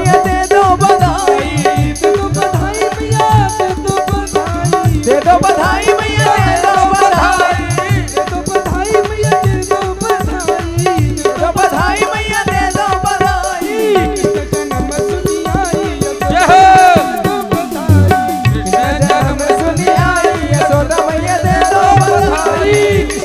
बधाई।
दे दो बधाई मैया दे दो बधाई।
दे दो बधाई मैया दे दो बधाई।
दे दो बधाई मैया दे दो बधाई।
दे दो बधाई दे दो बधाई।
दे दो बधाई मैया दे दो बधाई। दे दो बधाई मैया दे दो बधाई। कृष्ण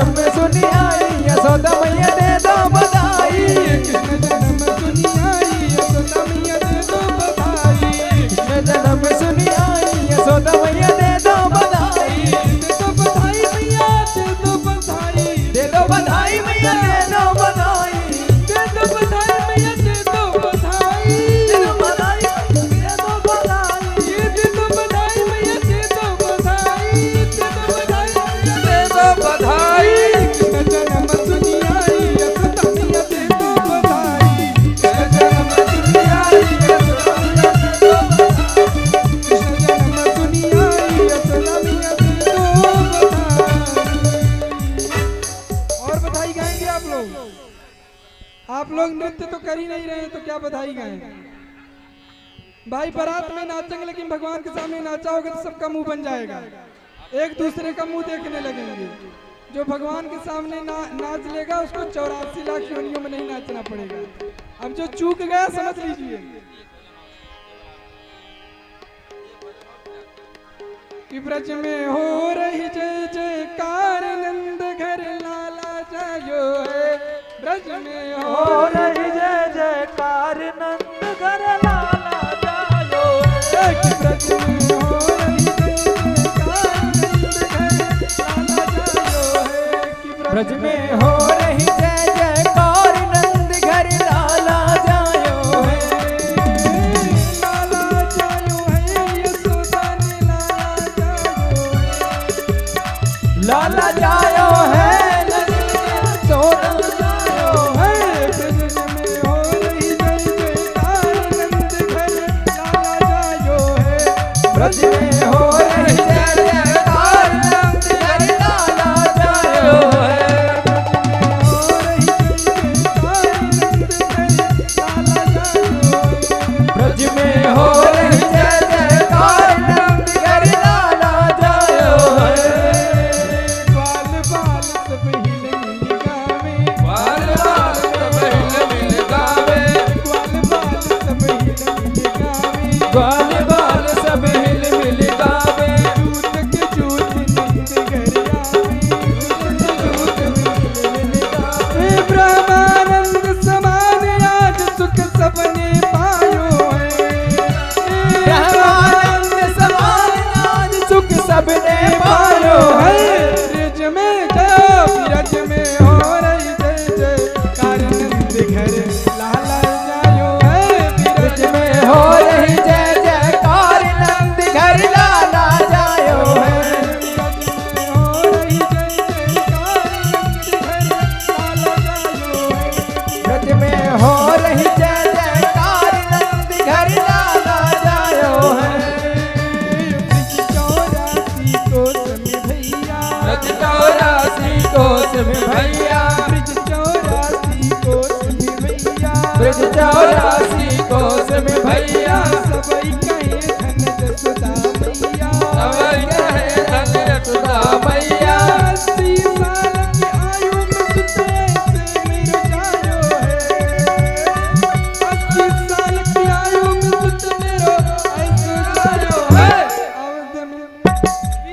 जन्म सुनी आई यशोदा मैया दे दो बधाई। कृष्ण जन्म सुनी आई यशोदा मैया दे दो बधाई। कृष्ण जन्म सुनी आई यशोदा मैया दे दो बधाई। और बधाई गाएंगे आप लोग? आप लोग नृत्य तो कर ही नहीं रहे तो क्या बधाई गाएं? भाई बारात में नाचेंगे लेकिन भगवान के सामने नाचा होगा तो सबका मुंह बन जाएगा, एक दूसरे का मुंह देखने लगेंगे। जो भगवान के सामने नाच लेगा उसको 84 लाख योनियों में नहीं नाचना पड़ेगा। अब जो चूक गया समझ लीजिए कि ब्रज में हो रही जय जयकार नंद घर लाला जायो है। ब्रज में हो
रही जय जयकार नंद घर लाला जायो है।
कि ब्रज में हो रही जय जयकार नंद घर लाला जायो है। कि
ब्रज में हो रही जय जयकार नंद घर लाला जायो है।
लाला जायो है यशोदा ने लाला जायो है।
लाला जायो है सोना जायो है।
ब्रज में हो रही जय जयकार नंद घर लाला जायो है।
ब्रज में हो रही जय जयकार नंद घर लाला जायो है। ब्रज में हो रही जय जयकार नंद घर लाला जायो है।
बाल बाल सब हिल मिल गावे।
बाल बाल सब हिल मिल गावे।
बाल बाल सब हिल मिल गावे।
ग्वाल बाल सब हिल मिल गावे।
जूत के जूत नंद घर आवे। हे ब्रह्मानंद समान आज सुख सबने पायो है।
ब्रह्मानंद समान आज सुख सबने पायो है।
ब्रज में जाओ ब्रज में हो रही जय जयकार नंद घर लाला जायो है।
ब्रज में हो रही जय जयकार नंद घर लाला जायो है। ब्रज में हो रही जय जयकार नंद घर लाला जायो है। ब्रज 84 कोस में भैया। ब्रज 84 कोस में भैया।
सबई कहे धन जसोदा मैया।
सवई कहे धन यशोदा मैया।
80 साल की आयु में सुत ऐसे मेरे जायो है। 80 साल की आयु में सुत मेरो ऐसे जायो है।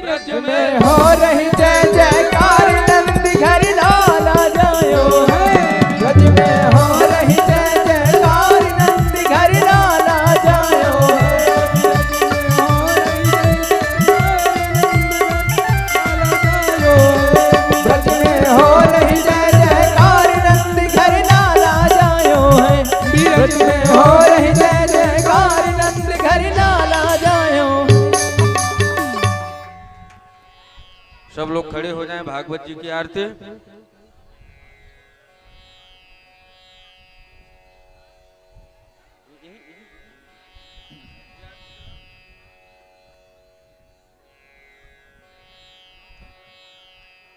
ब्रज में हो रही जय जयकार नंद घर लाला जायो है। ब्रज में हो रही जय जयकार नंद घर लाला जायो है। ब्रज में हो रही जय जयकार नंद घर लाला जायो है। ब्रज में हो रही जय जयकार नंद घर लाला जायो।
सब लोग खड़े हो जाएं, भागवत जी की आरती।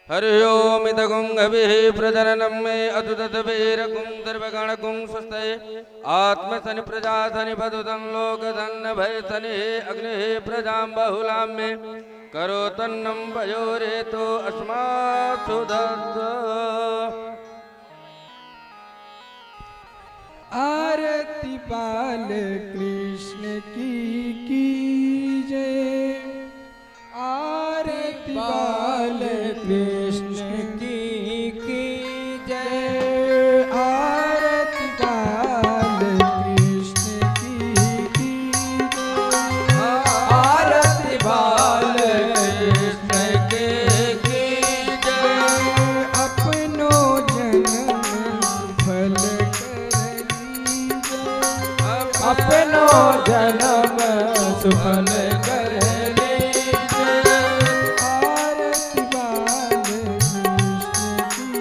हरि ओम इदगुं गभिः प्रजननं मे अदुदतवेरकुं सर्वगणकुं स्वस्ते आत्मसनि प्रजासनि पदुतं लोकधन्न भयसनि अग्निः प्रजां बहुलां मे करोतन्नं पयोरेतो अस्मासु दत्त।
आरती बाल कृष्ण की जय। आरती बाल कृष्ण की जय। आरती बाल कृष्ण की जय।
आरती बाल कृष्ण की जय।
अपनो जन्म फल करनी जय।
अपनो जन्म सुफल कर लीजिए।
आरती बाल कृष्ण की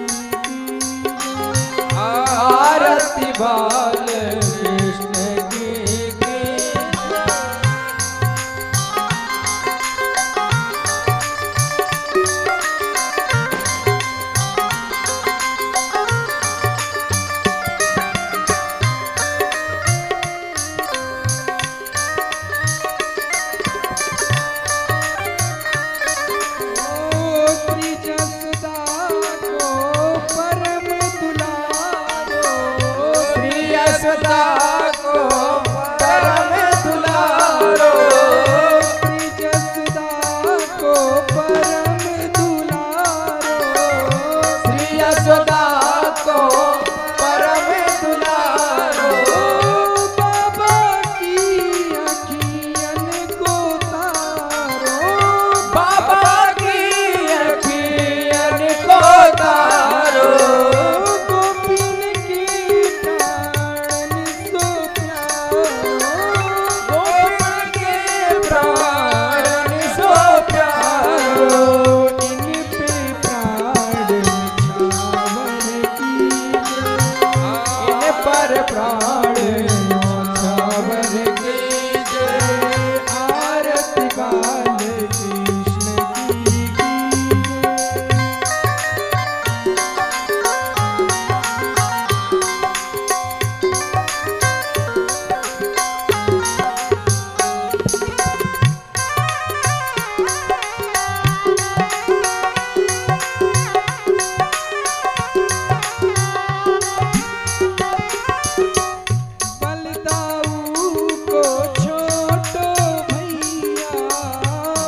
जय।
आरती बाल कृष्ण की जय।
ओ श्री जसदा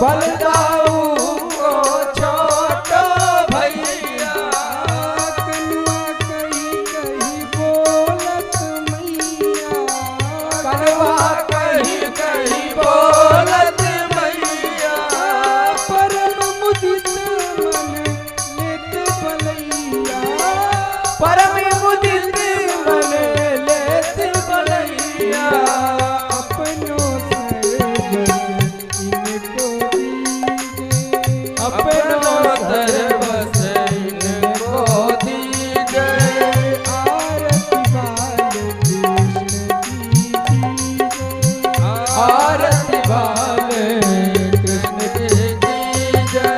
बलदाऊ को छोटो भैया
कनुआ कहीं कहीं बोलत मैया
कलवा कहीं कहीं बोलत मैया
परम मुदित मन लेत बलैया
परम मुदित मन लेत बलैया
अपनो सर्वस इनको दीजे
अपनो सर्वस इनको दीजे
आरती बाल कृष्ण की जय।
आरती बाल कृष्ण की जय।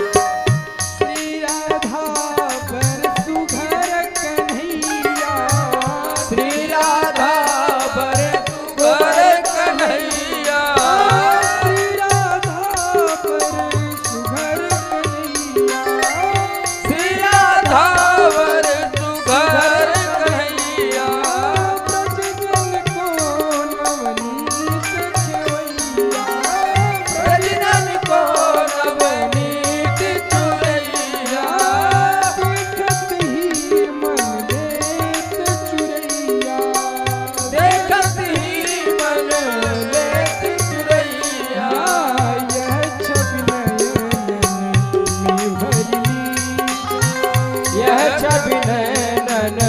श्री राधा पर सुघर कन्हैया
श्री राधा बर बर कन्हैया
श्री राधा पर सुघर कन्हैया
श्री राधा बर सुघर कन्हैया
ब्रजजन को नवनीत खेवैया
प्रजनन को नवनीत चुरैया
देखत ही मन लेत चुरैया
देखत ही मन लेत चुरैया
यह छवि नयन में भर
यह छवि नयन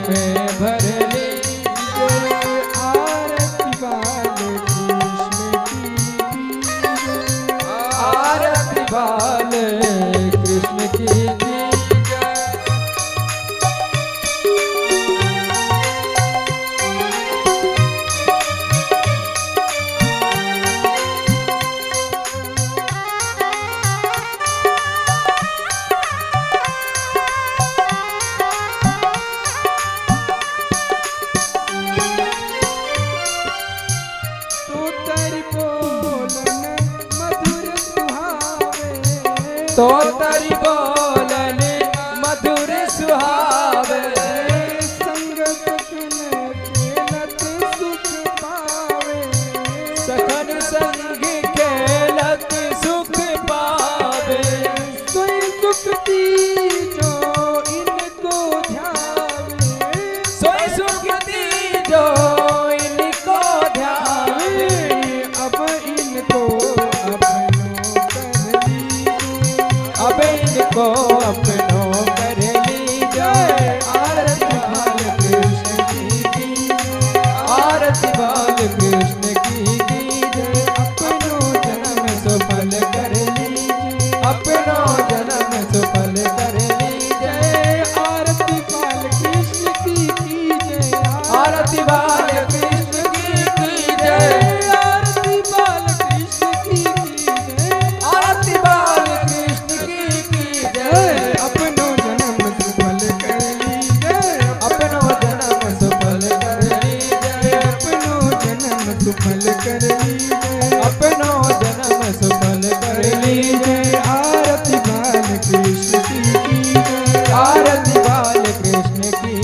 में भर ली
आरती बाल कृष्ण की
आरती बाल कृष्ण की जय।
तो तेरी बोलन मधुर सुहावे
तो तरी बोलन मधुर सुहावे
संग सखन खेलत सुख पावे
सखन संग खेलत सुख पावे
सोई सुखती जो इनको ध्यावे
सोई सुखती जो इनको ध्यावे
अब इनको अपनो कर लीजिए
अब इनको अपनो कर लीजिए आरती बाल कृष्ण की जय।
अपनो जन्म सफल कर लीजिए
अपनो जन्म सफल कर लीजिए
आरती बाल कृष्ण की जय
आरती बाल कृष्ण की जय।
आरती बाल कृष्ण की जय
आरती बाल कृष्ण की जय।
अपनो जन्म सफल कर लीजिए
अपनो जन्म सफल कर लीजिए
अपनो जन्म सफल कर लीजिए
अपनो जन्म सफल कर लीजिए
आरती बाल कृष्ण की जय
आरती बाल कृष्ण की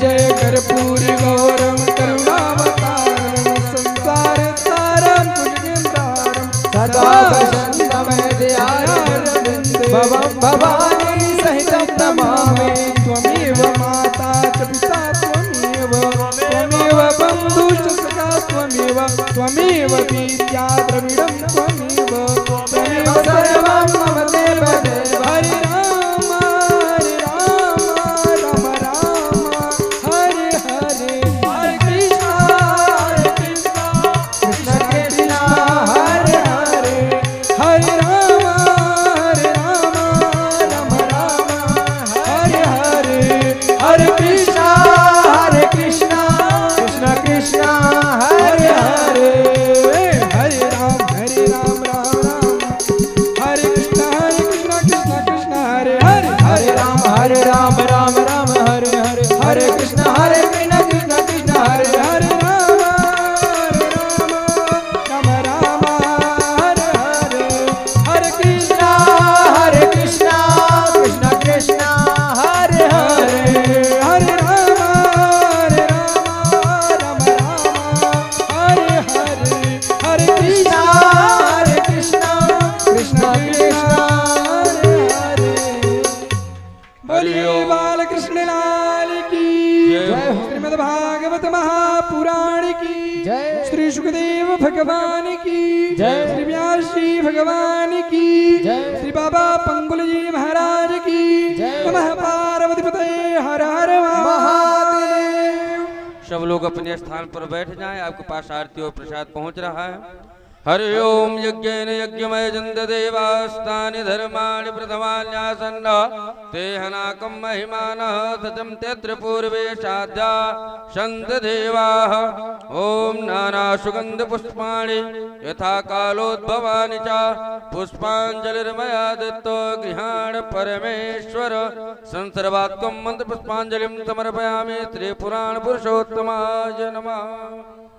जय
कर्पूरी गौरम करुणावतारम संसार सारम पुण्यंतारम
सदा वसन्तमय दयारविन्दे भवं भवानी सहितं नमामि
त्वमेव माता च पिता त्वमेव बन्धुश्च सखा त्वमेव विद्या द्रविडं त्वमेव
सर्वं मम देव देव
हरे राम राम राम हरे हरे हरे कृष्णा
कृष्ण कृष्ण हरे हरे
हरे राम राम राम हरे हरे हरे कृष्णा
हरे कृष्ण कृष्ण कृष्ण हरे हरे
महापुराण की
जय।
श्री सुखदेव भगवान की
जय।
श्री व्यास जी भगवान की
जय।
श्री बाबा पंगुल जी महाराज की
जय।
नमः पार्वती पते हर हर महादेव।
सब लोग अपने स्थान पर बैठ जाएं। आपके पास आरती और प्रसाद पहुंच रहा है। हरि ओम यज्ञेन यज्ञमय जन्त देवास्तानि धर्माणि प्रथमान्यासन्न ते हनाकं महिमानः सतं तत्र पूर्वे साध्या सन्त देवाः। ओम नाना सुगंध पुष्पाणि यथा कालोद्भवानि च पुष्पाञ्जलिर्मया दत्तो गृहाण परमेश्वर संसर्वात्मं मंत्र पुष्पाञ्जलिं समर्पयामि। श्री पुराण पुरुषोत्तमाय नमः।